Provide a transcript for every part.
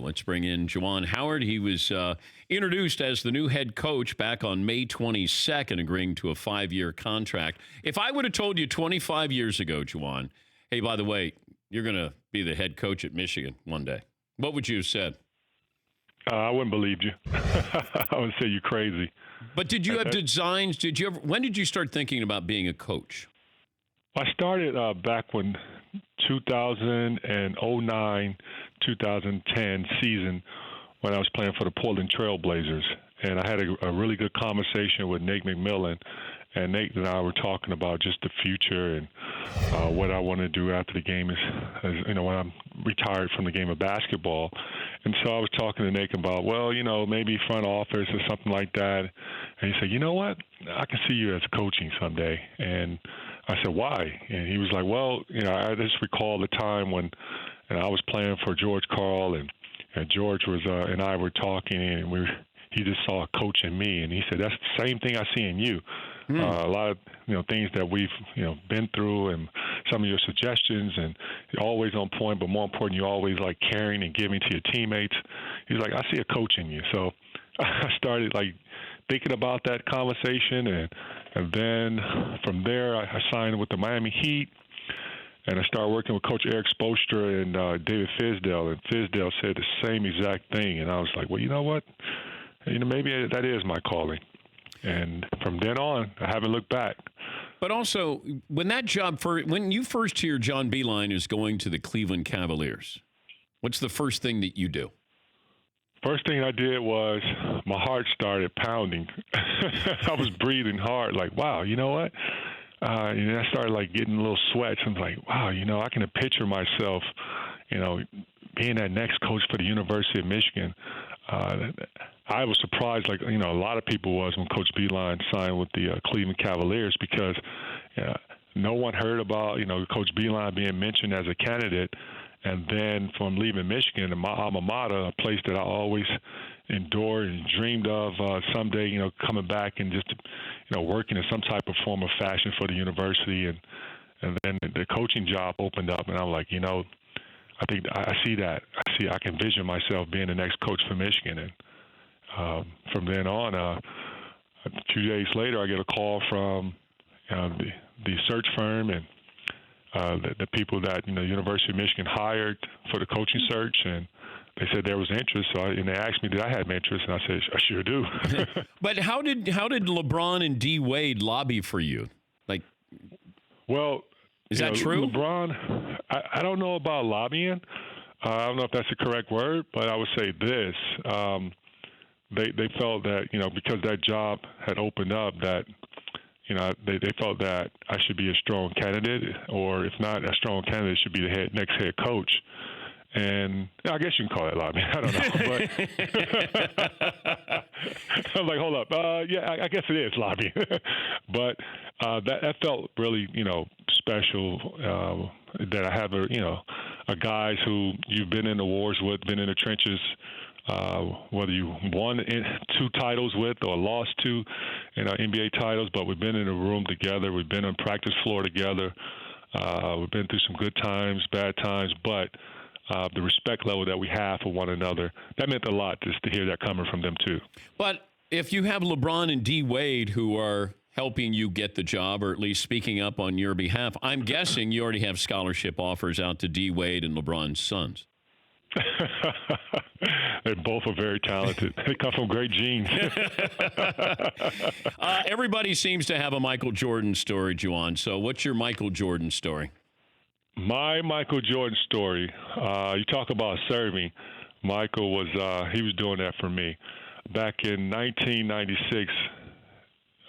Let's bring in Juwan Howard. He was introduced as the new head coach back on May 22nd, agreeing to a 5-year contract. If I would have told you 25 years ago, Juwan, hey, by the way, you're going to be the head coach at Michigan one day, what would you have said? I wouldn't believe you. I would say you're crazy. But did you have designs? When did you start thinking about being a coach? I started back when 2009, 2010 season when I was playing for the Portland Trail Blazers. And I had a really good conversation with Nate McMillan. And Nate and I were talking about just the future and what I want to do after the game is when I'm retired from the game of basketball. And so I was talking to Nate about, maybe front office or something like that. And he said, you know what? I can see you as coaching someday. And I said, why? And he was like, I just recall the time when I was playing for George Karl and George was and I were talking and he just saw a coach in me. And he said, that's the same thing I see in you. A lot of things that we've been through and some of your suggestions, and you're always on point, but more important, you're always like caring and giving to your teammates. He's like, I see a coach in you. So I started like thinking about that conversation, and then from there I signed with the Miami Heat, and I started working with Coach Eric Spoelstra and David Fizdale, and Fizdale said the same exact thing, and I was like, well, you know what? Maybe that is my calling. And from then on, I haven't looked back. But also, when you first hear John Beilein is going to the Cleveland Cavaliers, what's the first thing that you do? First thing I did was my heart started pounding. I was breathing hard, like, wow, you know what? And I started like getting little sweats. I'm like, wow, I can picture myself, being that next coach for the University of Michigan. I was surprised, like, a lot of people was when Coach Beilein signed with the Cleveland Cavaliers because no one heard about, Coach Beilein being mentioned as a candidate. And then from leaving Michigan, my alma mater, a place that I always endured and dreamed of someday, coming back and just, working in some type of form of fashion for the university. And then the coaching job opened up, and I'm like, I think I see that. I can vision myself being the next coach for Michigan. And from then on, 2 days later, I get a call from the search firm and the people that University of Michigan hired for the coaching search, and they said there was interest. And they asked me did I have interest, and I said I sure do. But how did LeBron and D Wade lobby for you? Like, is that true? LeBron, I don't know about lobbying. I don't know if that's the correct word, but I would say this. They felt that, because that job had opened up, that, they felt that I should be a strong candidate, or if not a strong candidate, should be the next head coach. And I guess you can call that lobbying. I don't know. But I'm like, hold up. I guess it is lobbying. But that felt really, special that I have a guys who you've been in the wars with, been in the trenches, whether you won 2 titles with or lost 2 NBA titles, but we've been in a room together. We've been on practice floor together. We've been through some good times, bad times, but the respect level that we have for one another, that meant a lot just to hear that coming from them too. But if you have LeBron and D Wade who are helping you get the job, or at least speaking up on your behalf, I'm guessing you already have scholarship offers out to D Wade and LeBron's sons. They both are very talented. They come from great genes. Everybody seems to have a Michael Jordan story, Juwan. So what's your Michael Jordan story? My Michael Jordan story, you talk about serving. Michael was he was doing that for me. Back in 1996,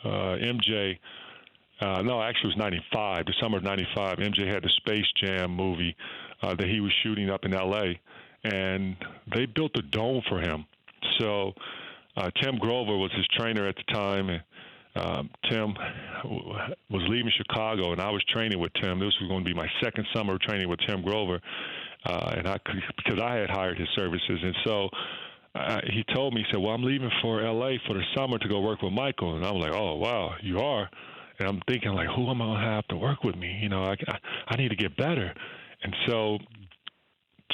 MJ, no, actually it was 95, the summer of 95, MJ had the Space Jam movie that he was shooting up in L.A., and they built a dome for him. So Tim Grover was his trainer at the time, and Tim was leaving Chicago, and I was training with Tim. This was going to be my second summer of training with Tim Grover, because I had hired his services. And so he told me, he said, well, I'm leaving for L.A. for the summer to go work with Michael. And I'm like, oh, wow, you are? And I'm thinking, like, who am I going to have to work with me? I need to get better. And so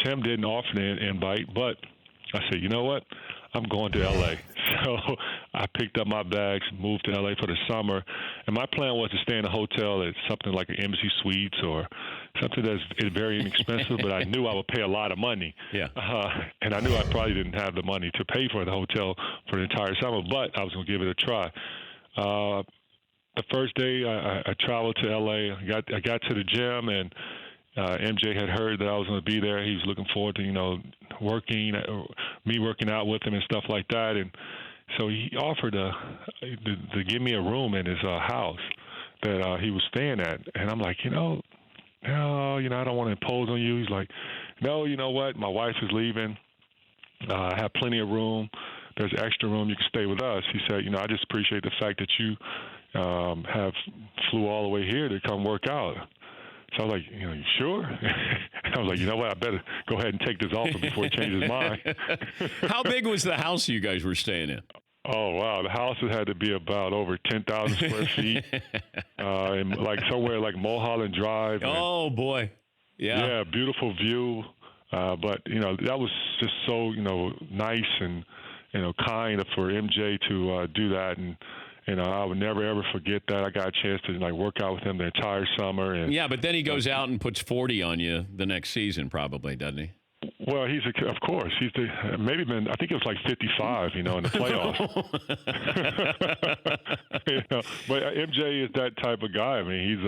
Tim didn't offer the invite, but I said, you know what? I'm going to L.A. So I picked up my bags, moved to L.A. for the summer, and my plan was to stay in a hotel at something like an Embassy Suites or something that's very inexpensive, but I knew I would pay a lot of money. Yeah. And I knew I probably didn't have the money to pay for the hotel for the entire summer, but I was going to give it a try. The first day I traveled to L.A., I got to the gym, and MJ had heard that I was going to be there. He was looking forward to, me working out with him and stuff like that. And so he offered to give me a room in his house that he was staying at. And I'm like, no, I don't want to impose on you. He's like, no, you know what? My wife is leaving. I have plenty of room. There's extra room. You can stay with us. He said, I just appreciate the fact that you have flew all the way here to come work out. So I was like, you sure? I was like, you know what? I better go ahead and take this offer before he changes his mind. How big was the house you guys were staying in? Oh, wow. The house had to be about over 10,000 square feet, and like somewhere like Mulholland Drive. Oh, boy. Yeah. Yeah, beautiful view. But, that was just so, nice and, kind for MJ to do that. And, I would never, ever forget that. I got a chance to, work out with him the entire summer. And yeah, but then he goes out and puts 40 on you the next season probably, doesn't he? Well, of course. He's maybe been, I think it was like 55, in the playoffs. But MJ is that type of guy. I mean,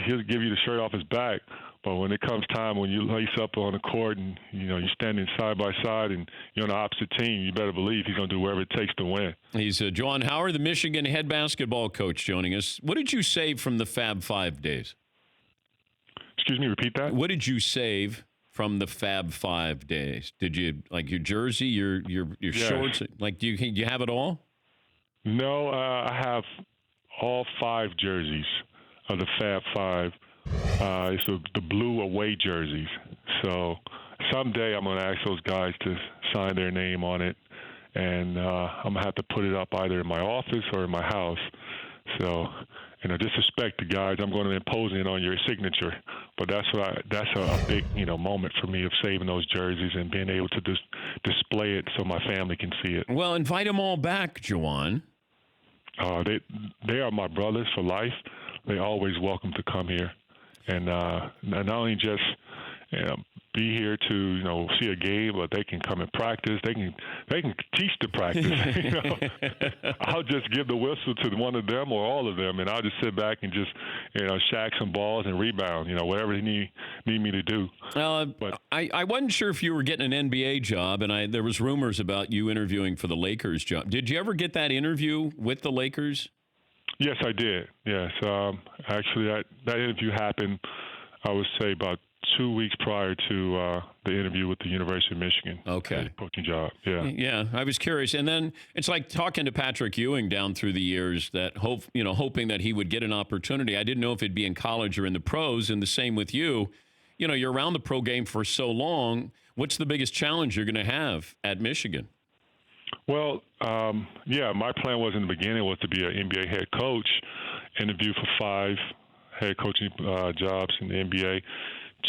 he'll give you the shirt off his back. But when it comes time when you lace up on the court and, you're standing side by side and you're on the opposite team, you better believe he's going to do whatever it takes to win. He's Juwan Howard, the Michigan head basketball coach, joining us. What did you save from the Fab 5 days? Excuse me, repeat that? What did you save from the Fab 5 days? Did you, your jersey, your shorts? Do you have it all? No, I have all 5 jerseys of the Fab 5. It's the blue away jerseys. So someday I'm going to ask those guys to sign their name on it, and I'm going to have to put it up either in my office or in my house. So, disrespect the guys. I'm going to impose it on your signature. But that's a big, moment for me of saving those jerseys and being able to display it so my family can see it. Well, invite them all back, Juwan. They are my brothers for life. They're always welcome to come here. And not only just be here to see a game, but they can come and practice. They can teach the practice. I'll just give the whistle to one of them or all of them, and I'll just sit back and just shack some balls and rebound. Whatever they need me to do. But I wasn't sure if you were getting an NBA job, and there was rumors about you interviewing for the Lakers job. Did you ever get that interview with the Lakers? Yes, I did. Yes. Actually, that interview happened, I would say, about 2 weeks prior to the interview with the University of Michigan. Okay. Coaching job. Yeah. Yeah, I was curious. And then it's like talking to Patrick Ewing down through the years, that hoping that he would get an opportunity. I didn't know if it'd be in college or in the pros, and the same with you. You're around the pro game for so long. What's the biggest challenge you're going to have at Michigan? Well, my plan was in the beginning was to be an NBA head coach, interview for 5 head coaching jobs in the NBA,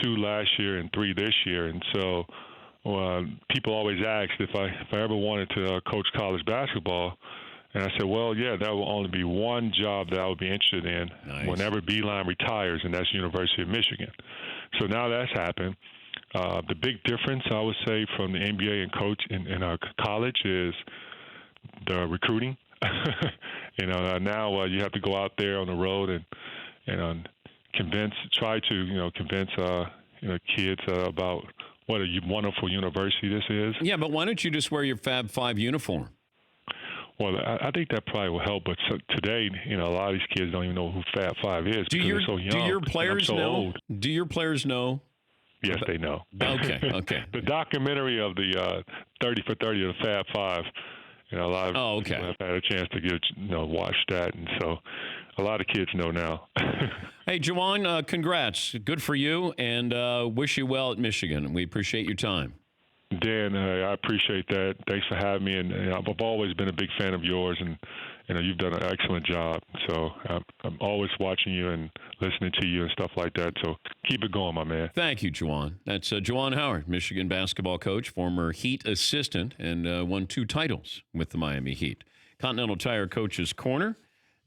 2 last year and 3 this year. And so people always asked if I ever wanted to coach college basketball. And I said, well, yeah, that will only be one job that I would be interested in whenever Beeline retires, and that's University of Michigan. So now that's happened. The big difference, I would say, from the NBA and coach in college is the recruiting. Now you have to go out there on the road and try to convince kids about what a wonderful university this is. Yeah, but why don't you just wear your Fab 5 uniform? Well, I think that probably will help. But today, a lot of these kids don't even know who Fab 5 is because they're so young. Do your players know? Old. Do your players know? Yes, they know. Okay. The documentary of the 30 for 30 of the Fab 5, a lot of people have had a chance to watch that, and so a lot of kids know now. Hey, Juwan, congrats. Good for you, and wish you well at Michigan. We appreciate your time. Dan, I appreciate that. Thanks for having me, and I've always been a big fan of yours, and you've done an excellent job. So I'm always watching you and listening to you and stuff like that. So keep it going, my man. Thank you, Juwan. That's Juwan Howard, Michigan basketball coach, former Heat assistant, and won 2 titles with the Miami Heat. Continental Tire Coach's Corner.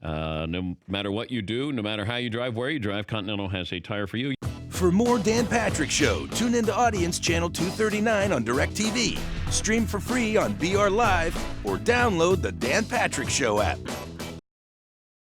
No matter what you do, no matter how you drive, where you drive, Continental has a tire for you. For more Dan Patrick Show, tune into Audience Channel 239 on DirecTV. Stream for free on BR Live or download the Dan Patrick Show app.